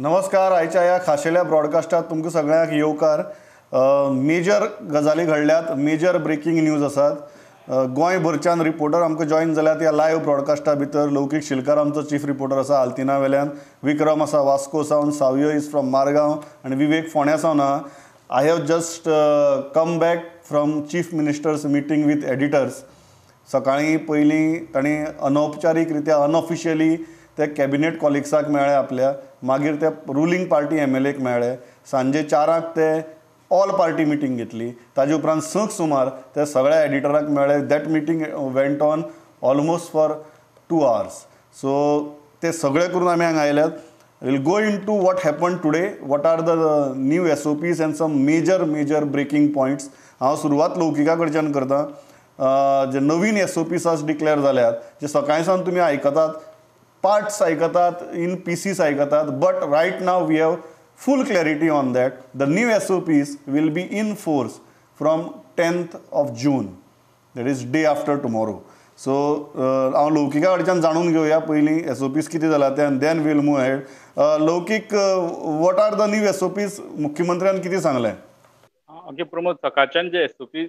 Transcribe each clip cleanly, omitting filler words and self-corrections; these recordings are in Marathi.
नमस्कार. आयच्या ह्या खाशेल्या ब्रॉडकास्टात तुमकां सगळ्यांक येवकार. मेजर गजाली घडल्यात, मेजर ब्रेकिंग न्यूज आसात. गोंयभरच्यान रिपोर्टर आमकां जॉईन जाल्यात ह्या लायव्ह ब्रॉडकास्टा भितर. लौकीक शिलकार आमचो चीफ रिपोर्टर आसा आल्तिना वेल्यान, विक्रम आसा वास्को सावन, सावयो इज फ्रॉम मारगांव आनी विवेक फोंड्या सावन आहा. I have just come back from chief ministers meeting with editors. सकाळीं पयलीं तांणी अनौपचारीक रित्या अनऑफिशियली ते कॅबिनेट कॉलिग्साक मेळ्ळे आपल्या, मागीर ते रुलींग पार्टी MLAक मेळ्ळे. सांजे 4 ते ऑल पार्टी मिटींग घेतली. ताजे उपरांत 6 सुमार ते सगळ्या एडिटराक मेळ्ळे. That meeting went on almost for 2 hours. So ते सगळे करून आमी हांगा आयल्यात. Will go in to what happen today, what are the new SOPs and some major breaking points. हांव सुरवात लौकिका कडच्यान करतां. जे नवीन SOPs आज डिक्लेअर जाल्यात, जे सकाळी सावन तुमी आयकतात, पार्ट्स आयकतात, इन पीसीस आयकतात, but right now we have full clarity on that. The new SOPs will be in force from 10th of June, that is day after tomorrow. So हांव लौकिका कडच्यान जाणून घेवया पयलीं SOPs कितें जाला ते, and then we'll move ahead. Laukik, what are the new SOPs? मुख्यमंत्र्यान कितें सांगलें? ओके प्रमोद, सकाळच्यान जे SOP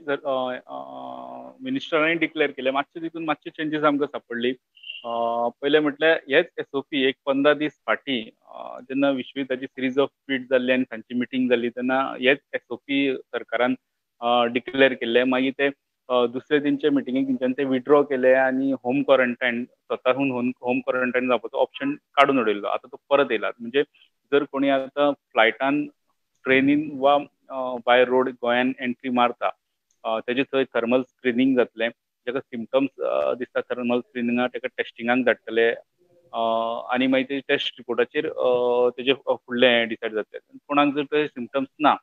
मिनिस्टरांनी डिक्लेअर केले, तितून मातशे चेंजीस आमकां सापडली. पहिले म्हटल्यार हेच SOP एक 15 दीस फाटी जेन्ना विश्वयुद्धाची सिरीज ऑफ ट्वीट जाल्ली आनी तांची मिटींग जाल्ली तेन्ना हेच SOP सरकारान डिक्लेअर केल्ले. मागीर ते दुसरे तेंचे मिटिंगेक तेंच्यानी ते विड्रॉ केले आनी होम क्वॉरंटायन, स्वताहून होम क्वॉरंटायन जावपाचो ऑप्शन काडून उडयलो. आता तो परत येयला. म्हणजे जर कोणी आता फ्लायटान, ट्रेनीन वा बाय रोड गोंयान एंट्री मारता, तेजे थंय थर्मल स्क्रिनींग जातलें. जेका सिम्पटम्स दिसता थर्मल स्क्रिनिंगाक तेका टेस्टिंगाक धाडटले आनी मागीर ते टेस्ट रिपोर्टाचेर तेजे फुडलें डिसायड जातलें. कोणाक जर ते सिम्पटम्स ना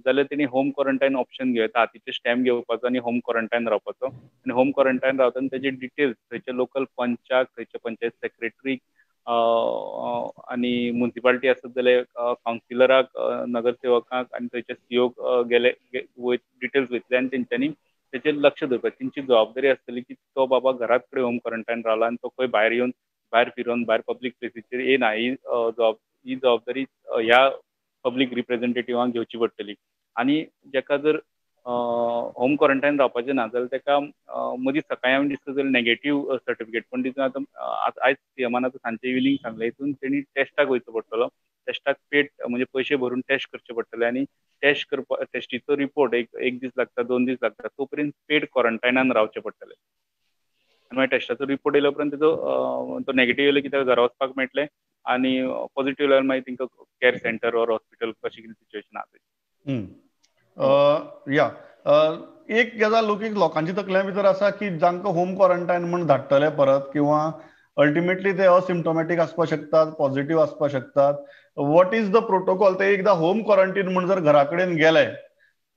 जाल्यार तेणी होम क्वॉरंटायन ऑप्शन घेवता, हातीचे स्टॅम्प घेवपाचो आनी होम क्वॉरंटायन रावपाचो. आनी होम क्वॉरंटायन रावतना तेजे डिटेल्स थंयचे लोकल पंचाक, थंयचे पंचायत सेक्रेटरीक आनी म्युनिसिपालिटी आसत जाल्यार कावन्सिलराक, नगरसेवकाक आनी थंयचे COक गेले डिटेल्स वयतले आनी तेंच्यांनी तेचेर लक्ष दवरपाचें. तेंची जबाबदारी आसतली की तो बाबा घराच कडेन होम क्वॉरंटायन रावला आनी तो खंय भायर येवन भायर फिरोन भायर पब्लीक प्लेसीचेर येना, ही जबाबदारी ह्या पब्लीक रिप्रेझेंटेटिव्हांक घेवची पडटली. आनी जेका जर होम क्वॉरंटायन रावपाचें ना जाल्यार तेका मदीं सकाळीं हांवें दिसता जाल्यार नेगेटीव सर्टिफिकेट, पण तितून आतां आयज CMान आतां सांजचे इवनिंग सांगलें हितून तेणी टेस्टाक वयचो पडटलो. टेस्टाक पेड म्हणजे पयशे भरून टेस्ट करचे पडटले आनी टेस्ट करपा टेस्टीचो रिपोर्ट एक दीस लागता, 2 दीस लागता, तो पर्यंत पेड क्वॉरंटायनान रावचे पडटले. आनी मागीर टेस्टाचो रिपोर्ट येयल्या उपरांत तो नेगेटीव येयलो की ताका घरा वचपाक मेळटलें आनी पॉझिटिव्ह जाल्यार मागीर तांकां केअर सेंटर ऑर हॉस्पिटल कशें कितें सिच्युएशन आसा. या एक गजाल लोकांची तकल्या भितर आसा की जांकां होम क्वॉरंटायन म्हूण धाडटले परत, किंवा अल्टिमेटली ते असिम्टोमॅटीक आसपाक शकतात, पॉझिटिव्ह आसपाक शकतात. What is the protocol? ते एकदां होम क्वॉरंटायन म्हूण जर घरा कडेन गेले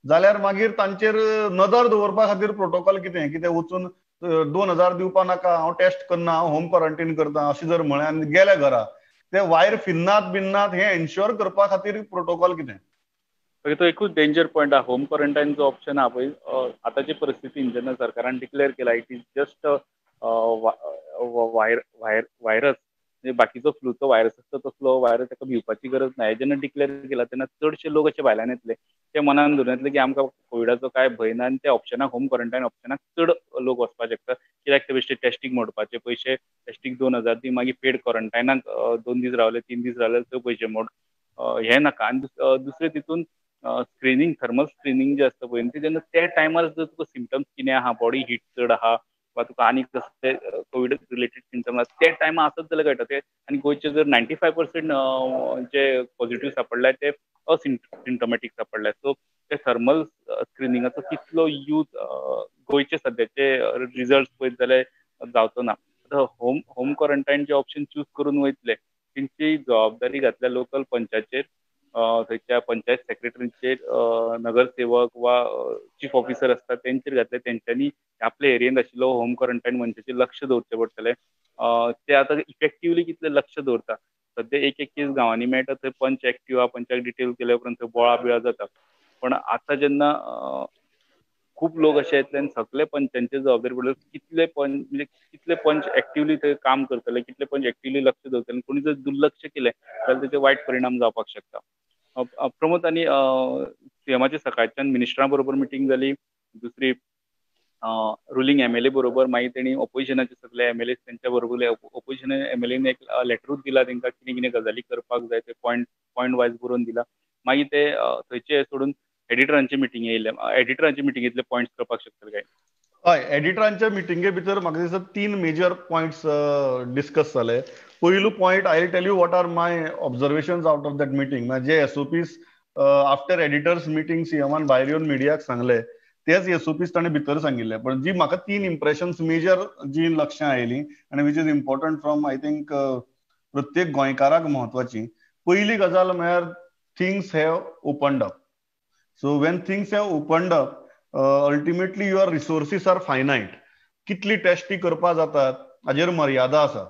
जाल्यार मागीर तांचेर नदर दवरपा खातीर प्रोटोकॉल कितें? कितें वचून 2000 दिवपा नाका, हांव टेस्ट करना, हांव होम क्वॉरंटायन करता अशें जर म्हळें आनी गेले घरा, ते वायर फिरनात बिन्नात हें एन्श्योर करपा खातीर प्रोटोकॉल कितें? तो एकूच डेंजर पॉयंट हा होम क्वॉरंटायनचो ऑप्शन आहा पळय. आतांचे परिस्थितीन जेन्ना सरकारान डिक्लेअर केला इट इज जस्ट व्हायरस, म्हणजे बाकीचो फ्लूचो व्हायरस आसता तसलो व्हायरस, ताका भिवपाची गरज ना. जेन्ना डिक्लेअर केला तेन्ना चडशे लोक अशे भायल्यान येतले, ते मनान धरून येतले की आमकां कोविडाचो काय भंय ना, आनी त्या ऑप्शनाक होम क्वॉरंटायन ऑप्शनाक चड लोक वचपाक शकतात. कित्याक ते बेश्टे टेस्टींग मोडपाचे पयशे, टेस्टींग 2000 दी, मागीर पेड क्वॉरंटायनाक 2 दीस रावले, 3 दीस रावले ते पयशे मोड, हें नाका. आनी दुसरे तितून स्क्रिनींग, थर्मल स्क्रिनींग जे आसता पळय ते जेन्ना त्या टायमार जर तुका सिम्पटम्स कितें आहा, बॉडी हीट चड आहा वा तुका आनी कसले कोविड रिलेटेड सिम्पटम आसा ते टायमार आसत जाल्यार कळटा ते. आनी गोंयचे जर 95% जे पॉझिटिव्ह सापडल्यात ते असिम्टोमॅटीक सापडल्यात. सो ते थर्मल स्क्रिनिंगाचो कितलो यूज गोंयचे सद्याचे रिजल्ट पळयत जाल्यार जावचो ना. होम क्वॉरंटायन जे ऑप्शन चूज करून वयतले तेंची जबाबदारी घातल्या लोकल पंचायतचेर, थंयच्या पंचायत सेक्रेटरीचेर, नगरसेवक वा चीफ ऑफिसर आसता तेंचेर घातले. तेंच्यांनी आपल्या एरियेंत आशिल्लो होम क्वॉरंटायन मनशाचेर लक्ष दवरचें पडटलें. ते आतां इफेक्टिवली कितले लक्ष दवरता. सद्या एक केस गांवांनी मेळटा, थंय पंच एक्टिव्ह, पंचाक डिटेल केल्या उपरांत थंय बोळा बिळा जाता. पण आतां जेन्ना खूप लोक असे आहेत सगळे पंच त्यांचे जबाबदारी पडले कितले पंच म्हणजे कितले पंच ऍक्टिव्हली ते काम करतले कितले पंच ऍक्टिव्हली लक्ष दवरतले कोणी जर दुर्लक्ष केले जाल्यार त्याचे वाईट परिणाम जावपाक शकता. प्रमोद आणि सीएमाची सकाळच्यान मिनिस्टरां बरोबर मिटींग जाली दुसरी रुलिंग एमएलए बरोबर मागीर तेणी ऑपोजिशनाचे सगळे एमएलए त्यांच्या बरोबर ऑपोजिशन एमएलएन एक लेटरूच दिला तांकां कितें कितें गजाली करपाक जाय ते पॉयंट वायज बरोवन दिला मागीर ते थंयचे सोडून एडिटरांची मिटींग येयले एडिटरांची मिटींगेंतले पॉयंट्स करपाक शकतले काय? हय एडिटरांच्या मिटिंगे भितर म्हाका दिसता 3 मेजर पॉयंट्स डिस्कस जाले. पयलो point I tell you what are my observations out of that meeting जे एसओपीस आफ्टर एडिटर्स मिटींग सीएमान भायर येवन मिडियाक सांगले तेच एसओपीस ताणें भितर सांगिल्ले पण जी म्हाका 3 इम्प्रेशन्स मेजर जी लक्षां आयली आनी which is important from I think प्रत्येक गोंयकाराक महत्वाची. पयली गजाल म्हळ्यार things have opened up. So when things have opened up ultimately your resources are finite. कितली टेस्टी करपा जातात हाजेर मर्यादा आसा.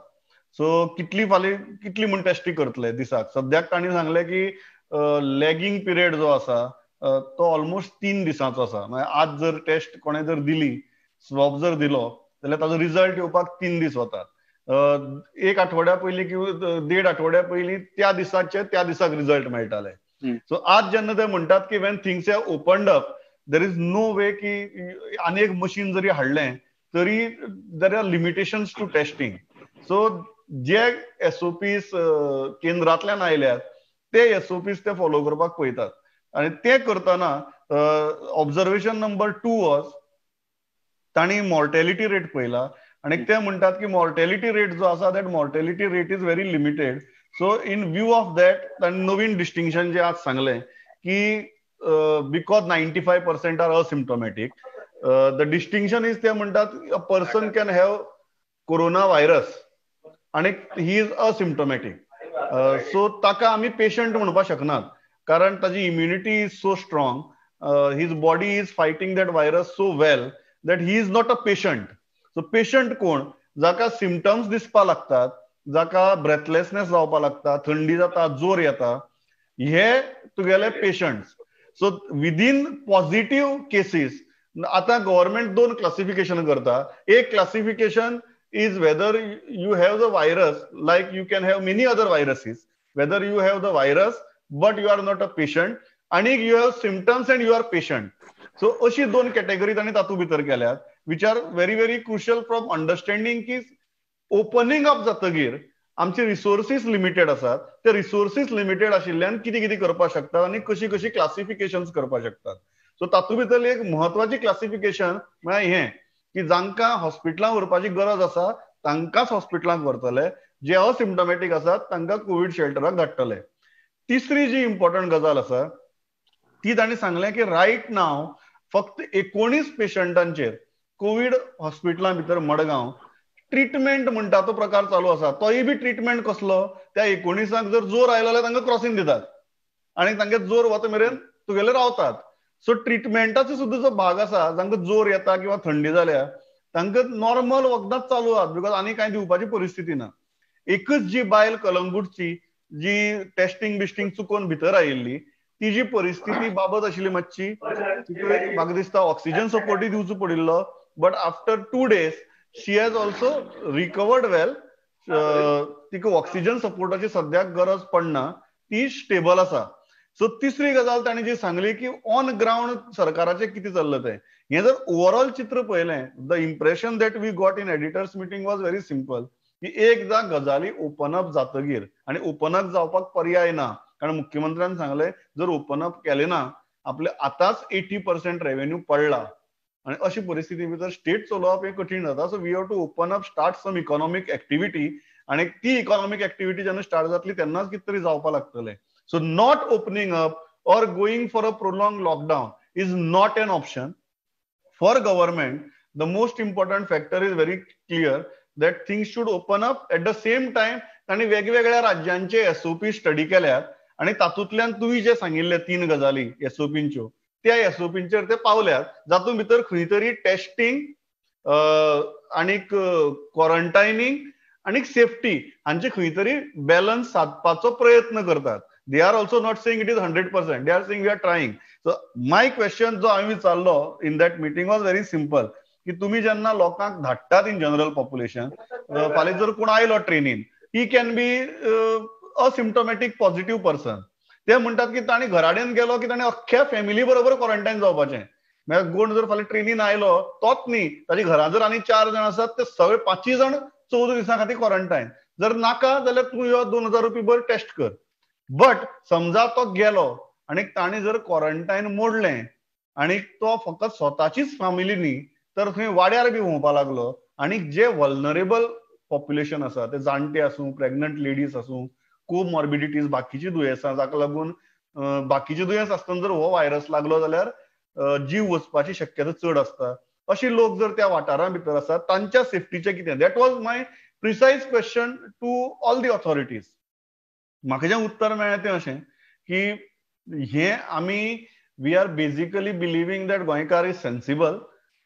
सो कितली म्हूण टेस्टी करतले दिसाक. सद्याक तांणी सांगले की लॅगिंग पिरियड जो आसा तो ऑलमोस्ट 3 दिसांचो आसा. आज जर टेस्ट कोणें जर दिली स्वॉब जर दिलो जाल्यार ताजो रिजल्ट येवपाक 3 दीस वतात. एक आठवड्या पयलीं किंवा 1.5 आठवड्या पयलीं त्या दिसाक रिजल्ट मेळटाले. सो आज जेन्ना ते म्हणटात की when things have opened up there is no way की आनी मशीन जरी हाडलें तरी there are limitations to testing. So जे एसओपीस केंद्रांतल्यान आयल्यात ते एसओपीस ते फॉलो करपाक पळयतात आनी ते करतना ऑब्झर्वेशन नंबर 2 वॉज तांणी मॉर्टेलिटी रेट पळयला आनी ते म्हणटात की मॉर्टेलिटी रेट जो आसा that mortality rate is very limited. So in view of that तांणी नवीन डिस्टिंक्शन जे आज सांगलें की because 95% are asymptomatic. The distinction is ते म्हणटात a person can have corona virus आणि ही इज असिम्टोमॅटिक. सो ताका आमी पेशंट म्हणपाक शकनात कारण ताजी immunity is so strong. His body is fighting that virus so well that he is not a patient. So patient कोण? जाका सिम्टम्स दिसपा लागतात, जाका ब्रेथलेसनेस जावपा लागता, थंडी जाता, जोर येता, हे तुगेले patients. So within positive cases आता गव्हर्नमेंट 2 क्लासिफिकेशन करता. एक classification is whether you have the virus like you can have many other viruses, whether you have the virus but you are not a patient and you have symptoms and you are patient. So अशी 2 कॅटेगरी तांणी तातूंत भितर केल्यात which are very very crucial from understanding की ओपनिंग अप जातकीर आमचे रिसोर्सीस लिमिटेड आसात. ते रिसोर्सीस लिमिटेड आशिल्ल्यान कितें कितें करपाक शकतात आनी कशी कशी क्लासिफिकेशन्स करपाक शकतात. सो तातूंत भितर एक म्हत्वाची क्लासिफिकेशन म्हळ्यार हें की जांकां हॉस्पिटलांत व्हरपाची गरज आसा तांकांच हॉस्पिटलांत व्हरतले, जे असिम्टोमॅटीक आसात तांकां कोवीड शेल्टराक धाडटले. तिसरी जी इम्पॉर्टंट गजाल आसा ती तांणी सांगलें की रायट नाव फक्त 19 पेशंटांचेर कोवीड हॉस्पिटलां भितर मडगांव ट्रिटमेंट म्हणटा तो प्रकार चालू आसा. तोय बी ट्रिटमेंट कसलो? त्या 19 जर जोर आयलो जाल्यार तांकां क्रॉसीन दितात आनी तांगे जोर वता मेरेन तुगेले रावतात. सो ट्रिटमेंटाचो सुद्दां जो भाग आसा जांकां जोर येता किंवा थंडी जाल्या तांकां नॉर्मल वखदांच चालू आहात बिकॉज आनी कांय दिवपाची परिस्थिती ना. एकच जी बायल कलंगूटची जी टेस्टिंग बिस्टिंग चुकोवन भितर आयिल्ली ती जी परिस्थिती बाबत आशिल्ली मातशी म्हाका दिसता ऑक्सिजन सपोर्टूय दिवचो पडिल्लो but after 2 days she has also recovered well. तिका ऑक्सिजन सपोर्टाची सद्याक गरज पडना, ती स्टेबल आसा. सो तिसरी गजाल तांणी जी सांगली की ऑन ग्राउंड सरकाराचें कितें चल्लां तें. हें जर ओवरऑल चित्र पळयलें the impression that we got in editors meeting was very simple की एकदां गजाली ओपन अप जातकीर आनी ओपन अप जावपाक पर्याय ना कारण मुख्यमंत्र्यान सांगलें जर ओपन अप केलें ना आपले आतांच 80% रेव्हेन्यू पडला आनी अशी परिस्थिती भितर स्टेट चलोवप हें कठीण जाता. So we have to open up start some economic activity आनी ती इकॉनॉमीक एक्टिविटी जेन्ना स्टार्ट जातली तेन्नाच कितें तरी जावपाक लागतलें. So not opening up or going for a prolonged lockdown is not an option. For government, the most important factor is very clear that things should open up. At the same time, तांणी वेगवेगळ्या राज्यांचे एसओपी स्टडी केल्यात आनी तातूंतल्यान तुवें जे सांगिल्ले 3 गजाली एसओपींच्यो त्या एसओपींचेर ते पावल्यात जातूंत भितर खंय तरी टेस्टिंग आनीक क्वॉरंटायनींग आनीक सेफ्टी हांचे खंय तरी बॅलन्स सादपाचो प्रयत्न करतात. They are also not saying it is 100%. They are saying we are trying. So my question जो आम्ही विचारलो in that meeting was very simple की तुम्ही जेन्ना लोकांक धाडटात इन जनरल पॉप्युलेशन, फाल्यां जर कोण आयलो ट्रेनीन, he can be asymptomatic positive person. ते म्हणतात की ताणी घराडेन गेलो की ताणें अख्ख्या फॅमिली बरोबर क्वॉरंटायन जावपाचें. म्हणजे कोण जर फाल्यां ट्रेनीन आयलो तोच न्ही, ताच्या घरांत जर आनी 4 जण आसात ते सगळे 5 जण 14 दिसां खातीर क्वॉरंटायन. जर नाका जाल्यार तूं यो 2000 रुपया भर टेस्ट कर. बट समजा तो गेलो आणि ताणें जर क्वॉरंटायन मोडलें आणि तो फकत स्वताचीच फॅमिली न्ही तर थंय वाड्यार बी भोंवपा लागलो आणि जे वल्नरेबल पॉप्युलेशन आसा ते जाणटे आसूं, प्रेग्नंट लेडीज आसूं, कोमॉर्बिडिटीज बाकीची दुयेंसां जाका लागून बाकीची दुयेंस आसतना जर हो व्हायरस लागलो जाल्यार जीव वचपाची शक्यता चड असता. अशी लोक जर त्या वाठारा भितर आसात तांच्या सेफ्टीचें कितें? That was my precise question to all the authorities. म्हाका जें उत्तर मेळ्ळें तें अशें की हें आमी we are basically believing that गोंयकार इज सेन्सिबल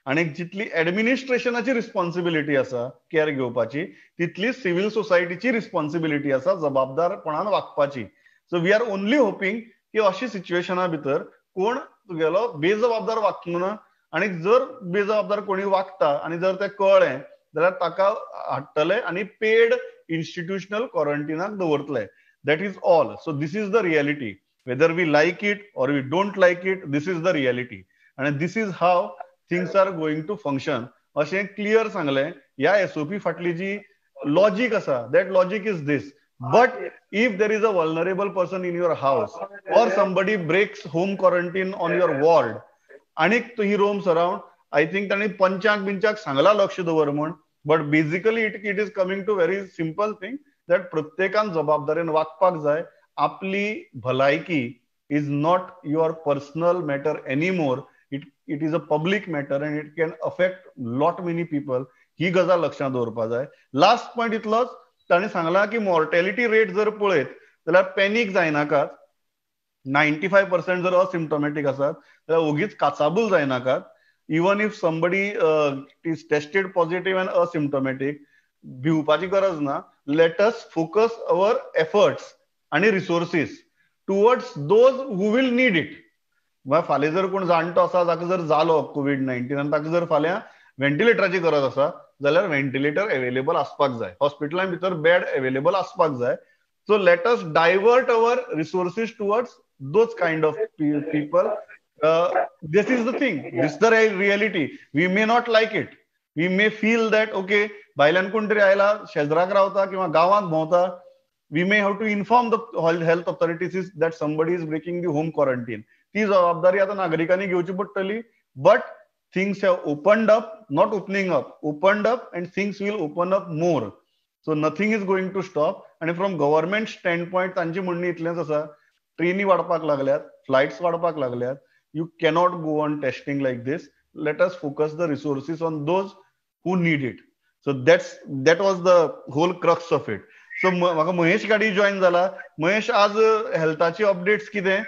आणि जितली एडमिनिस्ट्रेशनाची रिस्पॉन्सिबिलिटी आसा केअर घेवपाची तितली सिव्हिल सोसायटीची रिस्पॉन्सिबिलिटी आसा जबाबदारपणान वागपाची. So we are only hoping की अशी सिच्युएशना भितर कोण तुगेलो बेजबाबदार वागचो ना आणि जर बेजबाबदार कोणी वागता आणि जर तें कळ्ळें जाल्यार ताका हाडटले आणि पेड इन्स्टिट्यूशनल क्वॉरंटायनाक दवरतले. That is all. So this is the reality. Whether we like it or we don't like it, this is the reality. And this is how things are going to function. अशें क्लियर सांगलें. ह्या SOP फाटली जी लॉजिक आसा, that logic is this. But if there is a vulnerable person in your house or somebody breaks home quarantine on your ward, आणीक he roams around, I think तांणी पंचाक बिंचाक सांगला लक्ष दवर म्हण. But basically it is coming to very simple thing. That प्रत्येकान जबाबदारेन वागपाक जाय. आपली भलायकी is not your personal matter anymore. It is a public matter and it can affect lot many people. ही गजाल लक्षांत दवरपा जाय. लास्ट पॉयंट इतलोच, ताणें सांगला की मॉर्टेलिटी रेट जर पळयत जाल्यार पॅनीक जायनाकात. 95% जर असिम्टोमॅटीक आसात जाल्यार ओगीच काचाबूल जायनाकात. Even if somebody is tested positive and asymptomatic, भिवपाची गरज ना. Let us focus our efforts आणि resources towards those who will need it. फाल्यां जर कोण जाणटो आसा जाका जर जालो कोविड-19 आनी ताका जर फाल्यां व्हेंटिलेटराची गरज आसा जाल्यार व्हेंटिलेटर अवेलेबल आसपाक जाय. हॉस्पिटलां भितर बेड अवेलेबल आसपाक जाय. So let us divert our resources towards those kind of people. This is the thing. This the reality. We may not like it. We may feel that okay भायल्यान कोण तरी आयला, शेजराक रावता किंवा गांवांत भोंवता. We may have to inform the health authorities that somebody is breaking the home quarantine. ती जबाबदारी आता नागरिकांनी घेवची पडटली. But things have opened up, not opening up, opened up and things will open up more. So nothing is going to stop. आणि फ्रॉम गव्हर्नमेंट स्टँड पॉयंट तांची म्हणणी इतलेंच आसा, ट्रेनी वाडपाक लागल्यात, फ्लायट्स वाडपाक लागल्यात. You cannot go on testing like this. Late us focus the resources on those who need it. So that was the whole crux of it. So म्हाका महेश गाडी जॉइन जाला. महेश, आज हेल्थाची अपडेट्स कितें?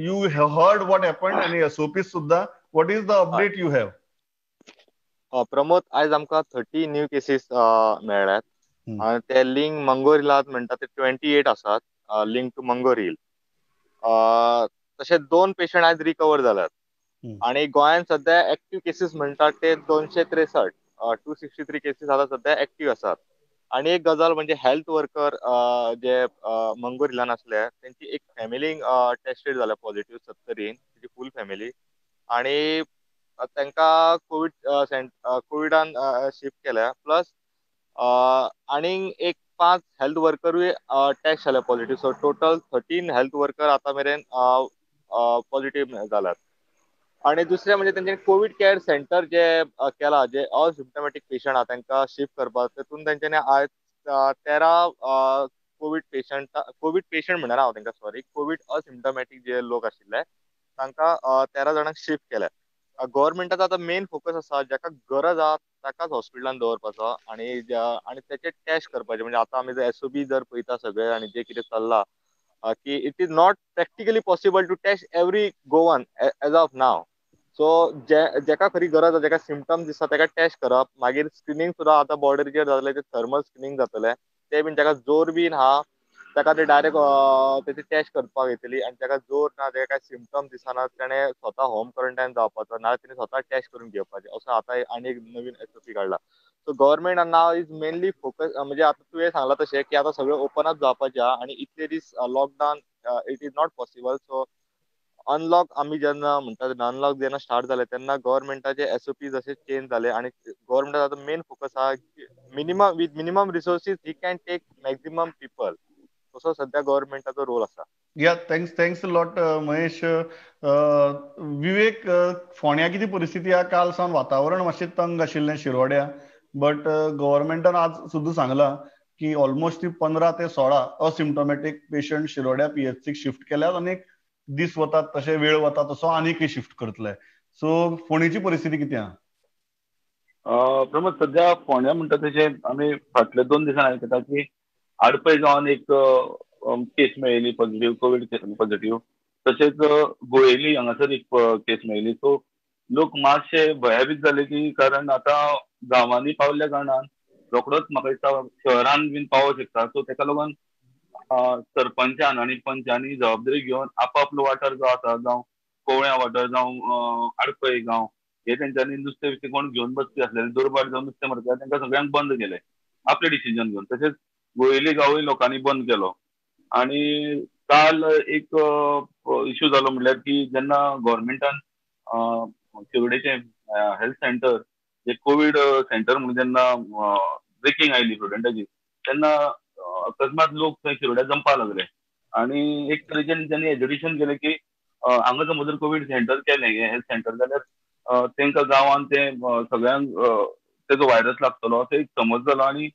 You have heard what happened आनी SOPs सुद्धा. What is the update you have? Pramod, आयज आमकां 30 न्यू केसीस मेळ्ळ्यात आणि ते लिंक मंगोरिलात म्हणटा ते 28 आसात लिंक टू मंगोरील. तशें 2 पेशंट आयज रिकवर जाल्यात आणि गोंयांत सध्या एक्टिव्ह केसीस म्हणटात ते 263. 263 केसीस आता सध्या एक्टिव्ह आसात. आणि एक गजाल म्हणजे हेल्थ वर्कर जे मंगोरिलान आसले त्यांची एक फॅमिली टेस्टेड जाल्या पॉझिटिव्ह 70, तिची फूल फॅमिली. आणि तांकां कोविडान शिफ्ट केल्या. प्लस आनीक एक 5 हेल्थ वर्करूय टेस्ट जाल्या positive. So total 13 health worker आता मेरेन पॉझिटिव्ह जाल्यात. आणि दुसरें म्हणजे तेंच्यांनी कोविड केअर सेंटर जे केला, जे असिम्टोमॅटीक पेशंट आहा तांकां शिफ्ट करपाक, तातूंत तेंच्यांनी आयज 13 कोविड पेशंट म्हणना हांव तांकां, सॉरी, कोविड असिम्टोमॅटीक जे लोक आशिल्ले तांकां 13 जाणांक शिफ्ट केल्या. गव्हर्मेंटाचो आतां मेन फोकस आसा जाका गरज आहा ताकाच हॉस्पिटलान दवरपाचो आणि तेचे टेस्ट करपाचे. म्हणजे आतां आमी जर SOP जर पळयता सगळे आणि जे कितें चल्लां की it is not practically possible to test every Goan as of now. So जेका खरी गरज आसा, जेका सिम्टम्स दिसता ताका टेस्ट करप. मागीर स्क्रिनींग सुद्दां आतां बॉर्डरीचेर जातलें, ते थर्मल स्क्रिनींग जातलें. ते बीन जाका जोर बीन आहा ताका ते डायरेक्ट तेची टेस्ट करपाक येतली आनी ताका जोर ना तेका काय सिम्पटम दिसना ताणें स्वता होम क्वॉरंटायन जावपाचो ना तिणें स्वता टेस्ट करून घेवपाचें असो आतां आनी एक नवीन SOP काडला. So government now is mainly focus म्हणजे आता तुवें सांगला तशें की आता सगळें ओपनच जावपाचें आहा आनी इतले दीस lockdown it is not possible. So unlock आमी जेन्ना म्हणटा अनलॉक जेन्ना स्टार्ट जाले तेन्ना गव्हर्नमेंटाचे SOP जशे चेंज जाले आनी गव्हर्नमेंटाचो मेन फोकस आहा की minimum resources he can take maximum people. तसो सध्या गव्हर्नमेंटाचो रोल आसा. या थँक्स लॉट महेश. विवेक, फोंड्या किती परिस्थिती आहा? काल सावन वातावरण मातशें तंग आशिल्लें शिरोड्या, बट गव्हर्नमेंटान आज सुद्दां सांगलां की ऑलमोस्ट 15 ते 16 असिम्टोमॅटिक पेशंट शिरोड्या PHCक शिफ्ट केल्यात आनी दीस वतात तशे वेळ वता तसो आनीकय शिफ्ट करतले. सो फोंडेची परिस्थिती कितें आहा? प्रमोद, सध्या फोंड्या म्हणटा तशें आमी फाटल्या 2 दिसान आयकता की आडपय गांवांत एक केस मेळिल्ली पॉझिटिव्ह, कोविड पॉझिटिव्ह. तशेंच गोयेली हांगासर एक केस मेळिल्ली. सो लोक मातशे भयभीत जाले की कारण आतां गांवांनी पावल्ल्या कारणान रोखडोच म्हाका दिसता शहरान बीन पावों शकता. सो तेका लागून सरपंचान आनी पंचांनी जबाबदारी घेवन आपापलो वाठार जो आसा, जावं कोवळ्या वाठार जावं आडपय गांव, हे तेंच्यांनी नुस्तें विकतें कोण घेवन बसपी आसलेले दुर्भाट जावन नुस्तें मारता तेंकां सगळ्यांक बंद केलें आपलें डिसिजन घेवन. तशेंच गोयेली गांवूय लोकांनी बंद केलो. आनी काल एक इश्यू जालो म्हणल्यार की जेन्ना गव्हर्नमेंटान शिरोडेचें हेल्थ सेंटर जे कोविड सेंटर म्हणून जेन्ना ब्रेकिंग आयली स्टुडंटाची, तेन्ना अकस्मात लोक थंय शिरोड्या जमपा लागले. आनी एक तरेच्यान तेंच्यांनी एज्युकेशन केलें की हांगा समज जर कोविड सेंटर केलें हेल्थ सेंटर जाल्यार तेंकां गांवांत ते सगळ्यांक तेजो व्हायरस लागतलो असो एक समज जालो. आनी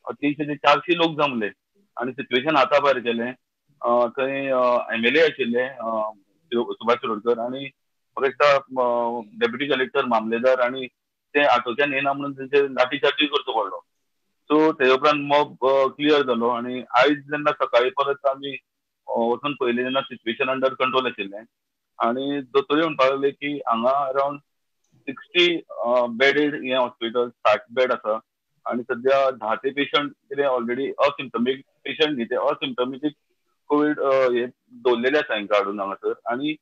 300 ते 400 लोक जमले आनी सिच्युएशन हाता भायर केलें. थंय MLA आशिल्ले सुभाष शिरोडकर आनी म्हाका दिसता डेप्युटी कलेक्टर मामलेदार आनी ते हातोच्यान येना म्हणून तेंचे लाठीचार्जूय करचो पडलो. सो ते उपरांत मॉब क्लियर जालो आनी आयज जेन्ना सकाळी परत आमी वचून पयलें जेन्ना सिच्युएशन अंडर कंट्रोल आशिल्लें आनी दोतोरूय म्हणपाक लागले की हांगा अरावंड 60 बेडेड हें हॉस्पिटल, 60 बेड आसा आनी सध्या 10 ते पेशंट कितें ऑलरेडी असिम्टोमेटीक पेशंट न्ही ते असिम्टोमेटीक कोविड हे दवरलेले आसा हांकां हाडून हांगासर. आनी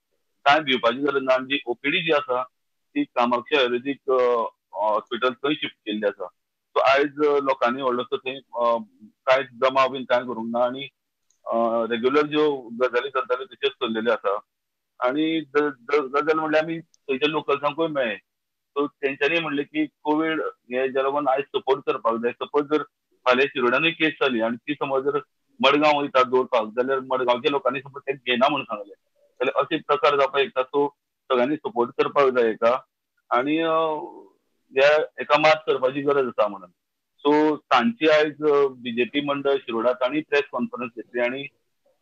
कांय भिवपाची गरज ना. जी OPD जी आसा ती कामाक्षी आयुर्वेदीक हॉस्पिटल थंय शिफ्ट केल्ली आसा. सो आयज लोकांनी व्हडलोसो थंय कांय जमाव बीन कांय करूंक ना आनी रेग्युलर ज्यो गजाली चलताल्यो तश्योच चल्लेल्यो आसा. आनी गजाल म्हणल्यार आमी थंयच्या लोकल्सांकूय मेळ्ळे. सो तेंच्यांनी म्हणलें की कोविड हे ज्या लागून आयज सपोर्ट करपाक जाय. सपोज जर फाल्यां शिरोड्यानूय केस जाली आनी ती समज जर मडगांव वयता दवरपाक जाल्यार मडगांवच्या लोकांनी सपोज ते घेना म्हणून सांगलें जाल्यार अशे प्रकार जावपाक शकता. सो सगळ्यांनी सपोर्ट करपाक जाय हेका आनी हेका मात करपाची गरज आसा म्हणून. सो सांजची आयज BJP मंडळ शिरोडा तांणी प्रेस कॉन्फरन्स घेतली आनी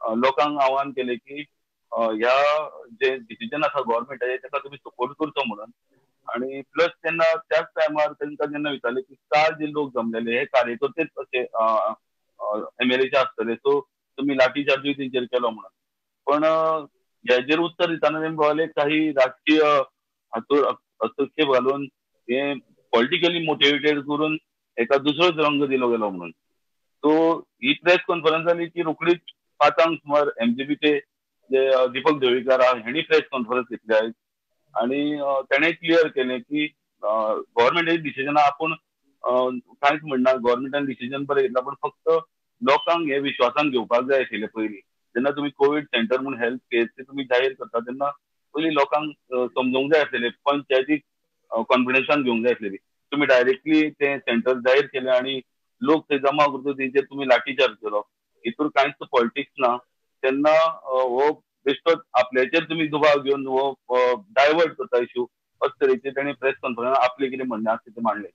लोकांक आवाहन केलें की ह्या जे डिसिजन आसा गव्हर्नमेंटाचें ताका तुमी सपोर्ट करचो म्हणून. आनी प्लस तेन्ना त्याच टायमार तांकां जेन्ना विचारलें की काल जे लोक जमलेले हे कार्यकर्तेच अशे MLAचे आसतले, सो तुमी लाठीचार्जूय तेंचेर केलो म्हणून. पण हेजेर उत्तर दिताना तेमी म्हणले काही राजकीय हस्तक्षेप घालून हे पॉलिटिकली मोटिवेटेड करून एका दुसरोच रंग दिलो गेलो म्हणून. सो ही प्रेस कॉन्फरन्स जाली की रोखडीच 5 सुमार MGPचे जे दीपक ढवळीकर हेणी प्रेस कॉन्फरन्स घेतली आयज आनी तेणें क्लियर केलें की गव्हर्नमेंटाचे डिसिजन आपूण कांयच म्हणना. गव्हर्नमेंटान डिसिजन बरें घेतलां पण फक्त लोकांक हे विश्वासान घेवपाक जाय आशिल्लें पयलीं. जेन्ना तुमी कोविड सेंटर म्हणून हेल्थ केअर तुमी जाहीर करता तेन्ना पयलीं लोकांक समजूंक जाय आसलेलें, पंचायतीक कॉन्फिडन्सान घेवंक जाय आसलेली. तुमी डायरेक्टली तें सेंटर जाहीर केलें आनी लोक थंय जमा करता तेंचेर तुमी लाठीचार्ज केलो. हितूर कांयच पॉलिटिक्स ना. तेन्ना हो बेश्टोच आपल्याचेर तुमी दुबाव घेवन हो डायवर्ट करता इश्यू अशे तरेचे तेणें प्रेस कॉन्फरन्स आपलें कितें म्हणणें आसा तें मांडलें.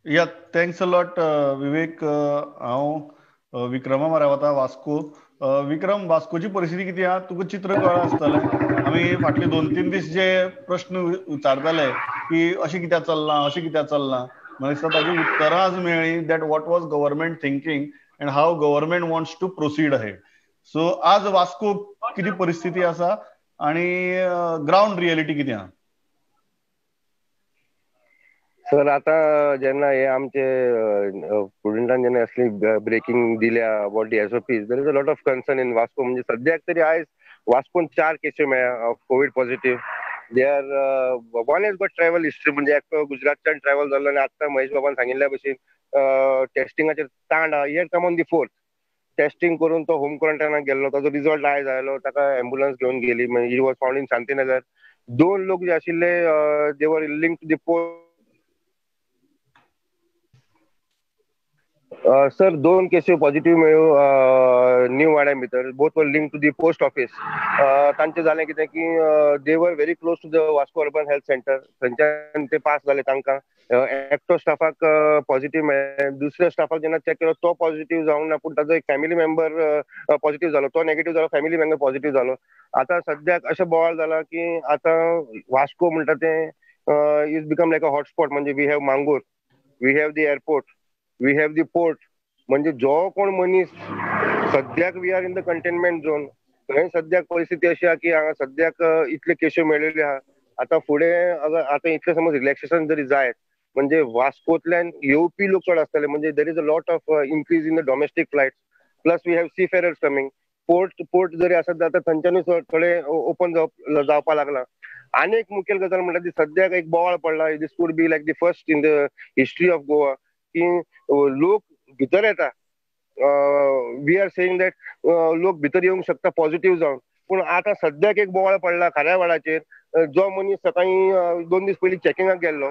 या थँक्स लॉट विवेक. हांव विक्रमा म्हऱ्या वता वास्को. विक्रम, वास्कोची परिस्थिती कितें आहा? तुका चित्र कळ्ळां आसतलें. आमी फाटले 2-3 दीस जे प्रश्न विचारताले की अशें कित्याक चल्लां, अशें कित्याक चल्लां, म्हाका दिसता ताजी उतरां आज मेळ्ळीं that what was government thinking and how government wants to proceed ahead. So आज वास्को किती परिस्थिती आसा आनी ग्राउंड रियलिटी कितें आहा? सर आता जेन्ना हे आमचे स्टुडंटान जेन्ना असली ब्रेकिंग दिल्या about the SOPs, there is a lot of concern in Vasco. म्हणजे सद्याक तरी आयज वास्कोन 4 केसी मेळ्ळ्या Covid positive. They are one is got travel history, म्हणजे एकटो गुजरातच्यान ट्रॅव्हल जाल्लो, आनी आतां महेश बाबान सांगिल्ल्या भशेन टेस्टिंगाचेर ताण आहा. Here come on the 4th testing करून तो होम क्वॉरंटायनाक गेल्लो. ताजो रिझल्ट आयज आयलो, ताका एम्ब्युलन्स घेवन गेली. He was found in Shantinagar. 2 लोक जे आशिल्ले they were link to the post. सर 2 केसी पॉझिटिव्ह मेळ्ळ्यो न्यू वाड्या भितर. Both were link to the post office. तांचें जालें कितें की they were very close to the Vasco urban health center. थंयच्यान ते पास जाले तांकां. एकटो स्टाफाक पॉझिटिव्ह मेळ्ळें. दुसऱ्या स्टाफाक जेन्ना चॅक केलो तो पॉझिटिव्ह जावंक ना, पूण ताजो एक फॅमिली मेंबर पॉझिटिव्ह जालो. तो नेगेटिव्ह जालो, फॅमिली मेंबर पॉझिटिव्ह जालो. आतां सद्याक अशें बोवाळ जाला की आतां वास्को म्हणटा तें is become like a hotspot. म्हणजे we have Mangor, we have the airport, we have the port. म्हणजे जो कोण मनीस सद्याक we are in the containment zone, थंय सद्याक परिस्थिती अशी आहा की हांगा सद्याक इतले केश्यो मेळिल्ले आहा. आतां फुडें आतां इतलें समज रिलॅक्सेशन जरी जायत, म्हणजे वास्कोंतल्यान येवपी लोक चड आसतले. म्हणजे there is a lot of increase in the domestic flights. Plus we have seafarers coming. Port जरी आसत जाल्यार थंयच्यानूय थोडे ओपन जावपा लागला. आनी एक मुखेल गजाल म्हणटा ती सद्याक एक बोवाळ पडला. This would be like the first in the history of Goa की लोक भितर येता. वी आर सेईंग दॅट लोक भितर येवंक शकता पॉझिटिव्ह जावन. पूण आतां सद्याक एक बोवाळ पडला खाऱ्यावाडाचेर. जो मनीस सकाळी 2 दीस पयलीं चॅकिंगाक गेल्लो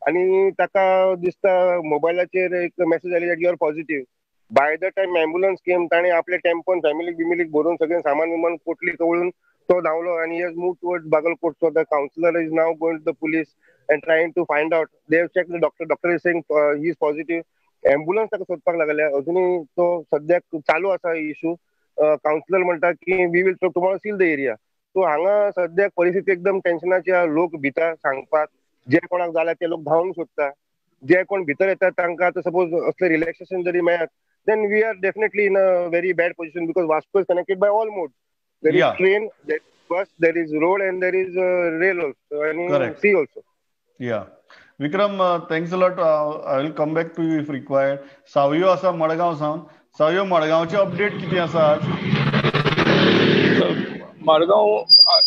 आनी ताका दिसता मोबायलाचेर एक मेसेज आयली that you are positive. By the time ambulance came, ताणें आपल्या टेम्पोन फॅमिलीक भरून सगळें सामान विमान पोटली कवळून तो धांवलो आनी he has move towards Bagalkot. So the councillor is now going to the police and trying to find out. They have checked the doctor. Doctor is saying he is positive. Ambulance ताका सोदपाक लागल्या. अजुनूय तो सद्याक चालू आसा इश्यू. काउन्सिलर म्हणटा की we will tomorrow seal the area. So हांगा सद्याक परिस्थिती एकदम टेन्शनाची आहा. लोक भिता सांगपाक. जे कोणाक जाल्या ते लोक धांवंक सोदता. जे कोण भितर येतात तांकां आतां सपोज असले रिलॅक्सेशन जरी मेळत, then we are definitely in a very bad position because Vasco is connected by all modes. There is train, there is bus, there is road, and there is rail also, and sea also. Yeah. Vikram, thanks a lot. I will come back to you if required. सावयो आसा मडगांव सावन. सावयो मडगांवचे अपडेट कितें आसा आज? मडगांव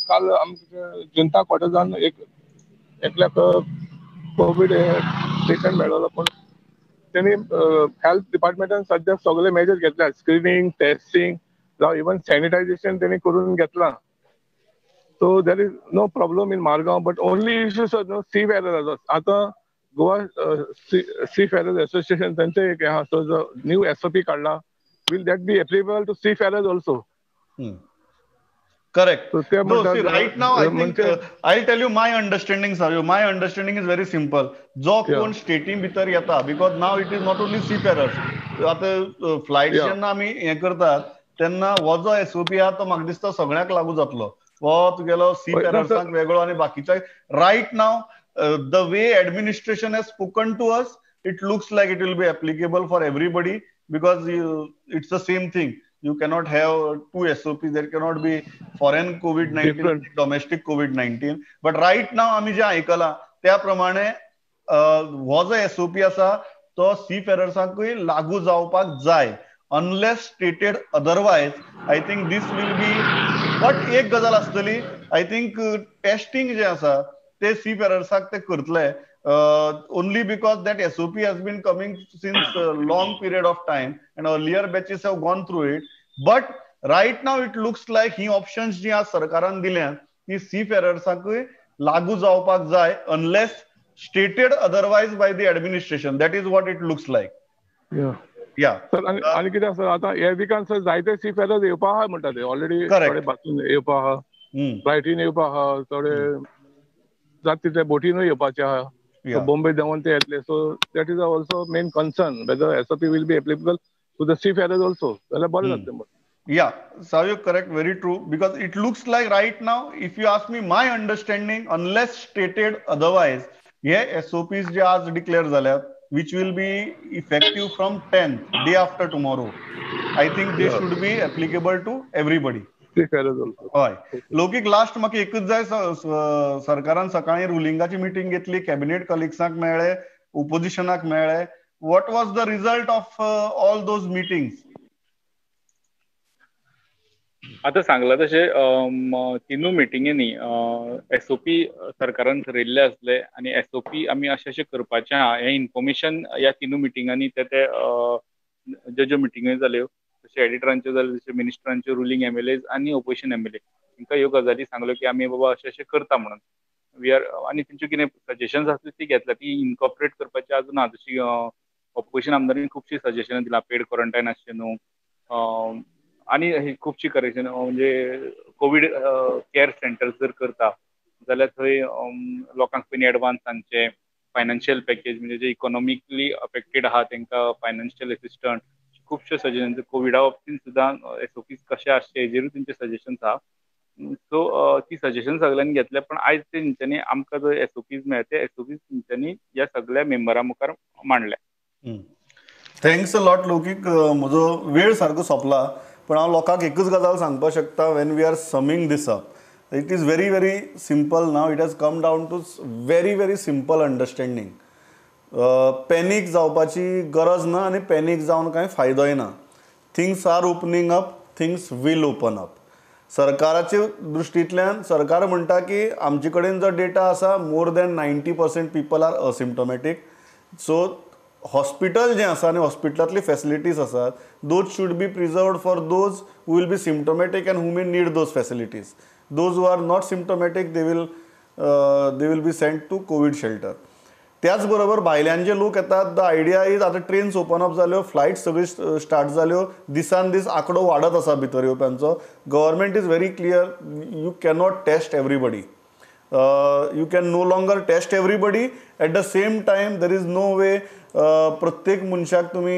काल आमच्या जनता क्वॉर्टर्सान एकल्याक कोविड पेशंट मेळ्ळो. पण त्यांनी हेल्थ डिपार्टमेंटान सद्याक सगळे मेजर्स घेतल्या. स्क्रीनिंग, टेस्टिंग जावं इवन सॅनिटायझेशन त्यांनी करून घेतला. So there is no problem in Margao, but only issues are seafarers. आता गोवा seafarers association त्यांचे एक हा so the new SOP काढला. Will that be applicable to seafarers also? Correct. No, see, right now I think I'll tell you my understanding, Savio. My understanding is very simple. जो कोण स्टेटी भितर येता, because now it is not only seafarers. आता फ्लाइट जेन्ना आमी हे करतात तेन्ना हो जो SOP आहा तो म्हाका दिसता सगळ्यांक लागू जातलो. वो तुगेलो seafarerसांक वेगळो आनी बाकीच्या. Right now the way administration has spoken to us, it looks like it will be applicable for everybody because it's the same thing. You cannot have 2 SOPs. There cannot be foreign COVID-19, domestic COVID-19. But right now आम्ही जे ऐकला त्या प्रमाणे हो जो SOP आसा तो seafarerसांकूय लागू जावपाक जाय. Unless stated otherwise, I think this will be. But एक गजाल आसतली, I think testing जे आसा ते seafarerसाक ते करतले. Only because that SOP has been coming since a long period of time and earlier batches have gone through it. But right now it looks like he options जी आज सरकारान दिल्यात ती seafarerसाकूय लागू जावपाक जाय unless stated otherwise by the administration. That is what it looks like. Yeah. Sir आणि कितें आसा आता ह्या विकान सर जायते seafarers येवपा आहा म्हणटा ते ऑलरेडी थोडे बासून येवपा आहा, फ्लायटीन येवपा आहा, थोडे जात तितले बोटीनूय येवपाचे आहा. बॉम्बे देंवून ते येतले. So that is also main concern whether SOP will be applicable to the seafarers also. जाल्यार बरें जातलें. Yeah, Savio, correct, very true. Because it looks like right now, if you ask me my understanding, unless stated otherwise, SOPs जे आज declare झाल्यात, which will be effective from 10th, day after tomorrow. I think they should be applicable to everybody. हय. लौकीक लास्ट म्हाका एकूच जाय, सरकारान सकाळी रुलिंगाची मिटींग घेतली, कॅबिनेट कलिग्सांक मेळ्ळे, ओपोजिशनाक मेळ्ळे. What was the result of all those meetings? आता सांगला तशें तिनू मिटिंगेनी SOP सरकारान ठरयल्ले असले आणि SOP आमी अशें करपाचें आहा हें इन्फॉर्मेशन ह्या तिनू मिटिंगांनी ते ज्यो मिटिंगो जाल्यो जशें एडिटरांच्यो जाल्यो जशें मिनिस्टरांच्यो, रुलींग MLAs आनी ऑपोजिशन MLA तांकां ह्यो गजाली सांगल्यो की आमी बाबा अशें करता म्हणून. वी आर आनी तेंच्यो कितें सजेशन्स आसली ती घेतल्या ती इनकॉर्पोरेट करपाची अजून ना. जशी ऑपोजिशन आमदारांनी खुबशीं सजेशनां दिला पेड क्वॉरंटायन आसचें न्हू आनी खुबशीं करेक्शन म्हणजे कोविड केअर सेंटर जर करता जाल्यार थंय लोकांक पयलीं एडवान्स सांगचे, फायनान्शियल पॅकेज म्हणजे जे इकॉनॉमिकली अफेक्टेड आहा तांकां फायनान्शियल असिस्टंट, खुबशे सजेशन कोविडा बाबतींत सुद्दां SOPs कशे आसचे हेजेरूय तेंचे सजेशन्स आहा. सो ती सजेशन सगळ्यांनी घेतले पण आयज तेंच्यांनी आमकां जो SOPs मेळ्ळे ते SOPs तेंच्यांनी ह्या सगळ्या मेंबरां मुखार मांडल्या. Thanks a lot Loukik. म्हजो वेळ सारको सोंपला पण हांव लोकांक एकूच गजाल सांगपाक शकता when we are summing this up. It is very very simple now. It has come down to very very simple understanding. Panic जावपाची गरज ना आनी पॅनीक जावन कांय फायदोय ना. Things are opening up, things will open up. सरकाराचे दृश्टींतल्यान सरकार म्हणटा की आमचे कडेन जो डेटा आसा more than 90% people are asymptomatic. So hospital जें आसा आनी हॉस्पिटलांतली फॅसिलिटीज आसात those should be preserved for those who will be symptomatic and who may need those facilities. Those who are not symptomatic they will be sent to covid shelter. त्याच बरोबर भायल्यान जे लोक येतात द आयडिया इज आतां ट्रेन्स ओपन अप जाल्यो, फ्लायट सगळी स्टार्ट जाल्यो, दिसान दीस आंकडो वाडत आसा भितर येवप्यांचो. Government is very clear, you cannot test everybody. You can no longer test everybody. At the same time, there is no way प्रत्येक मनशाक तुमी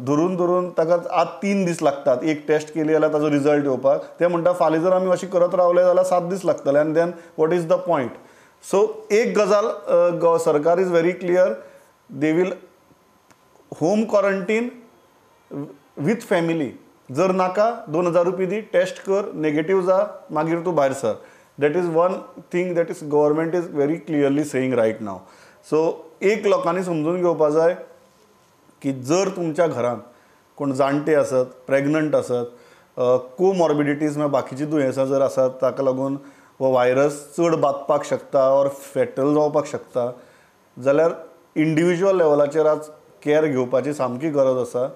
धरून ताका आज 3 दीस लागतात एक टेस्ट केली जाल्यार ताजो रिजल्ट येवपाक. ते म्हणटा फाल्यां जर आमी अशें करत रावले जाल्यार 7 दीस लागतले आनी then what is the point. So एक गजाल सरकार is very clear, they will home quarantine with family. जर नाका 2000 रुपये दी, टेस्ट कर, नेगेटीव जा, मागीर तूं भायर sir. That is one thing that is government is very clearly saying right now. So एक लोकांनी समजून घेवपा जाय की जर तुमच्या घरान कोण जाणटे आसत, प्रेग्नंट आसत, कोमॉर्बिडिटीज म्हणजे बाकीची दुयेंसां जर आसात ताका लागून हो व्हायरस चड बातपाक शकता ऑर फॅटल जावपाक शकता जाल्यार इंडिविज्युअल लेवलाचेर आज केअर घेवपाची सामकी गरज आसा.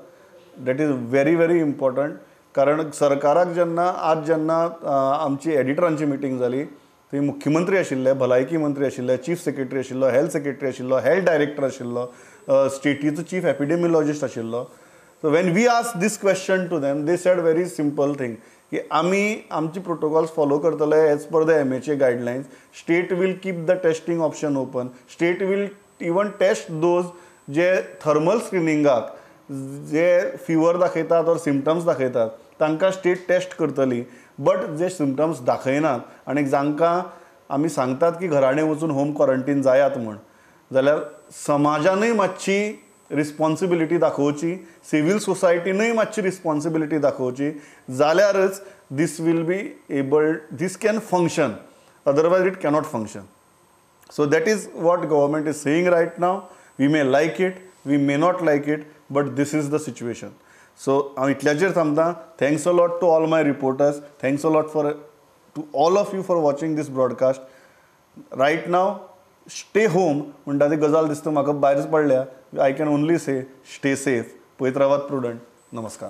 That is very very important. कारण सरकाराक जेन्ना आमची एडिटरांची मिटींग जाली थंय मुख्यमंत्री आशिल्ले, भलायकी मंत्री आशिल्ले, चीफ सेक्रेटरी आशिल्लो, हेल्थ सेक्रेटरी आशिल्लो, हेल्थ डायरेक्टर आशिल्लो, स्टेटीचो चीफ एपिडेमियोलॉजिस्ट आशिल्लो. So when we ask this question to them they said very simple thing की आमी आमची प्रोटोकॉल्स फॉलो करतले as per the MHA guidelines. State will keep the testing option open. State will even test those जे थर्मल स्क्रिनिंगाक जे फिवर दाखयतात ऑर सिम्टम्स दाखयतात तांकां स्टेट टेस्ट करतली. बट जे सिम्टम्स दाखयनात आनी जांकां आमी सांगतात की घराणें वचून होम क्वॉरंटीन जायात म्हण, जाल्यार समाजानूय मातशी रिस्पॉन्सिबिलिटी दाखोवची, सिवील सोसायटीनूय मातशी रिस्पॉन्सिबिलिटी दाखोवची, जाल्यारच this will be able, this can function, otherwise it cannot function. So that is what government is saying right now. We may like it, we may not like it, but this is the situation. So हांव इतल्याचेर थांबता. Thanks a lot to all my reporters. Thanks a lot to all of you for watching this broadcast. Right now stay home म्हणटा ती गजाल दिसता म्हाका भायरच पडल्या. I can only say stay safe. पळयत रावात प्रुडंट. नमस्कार.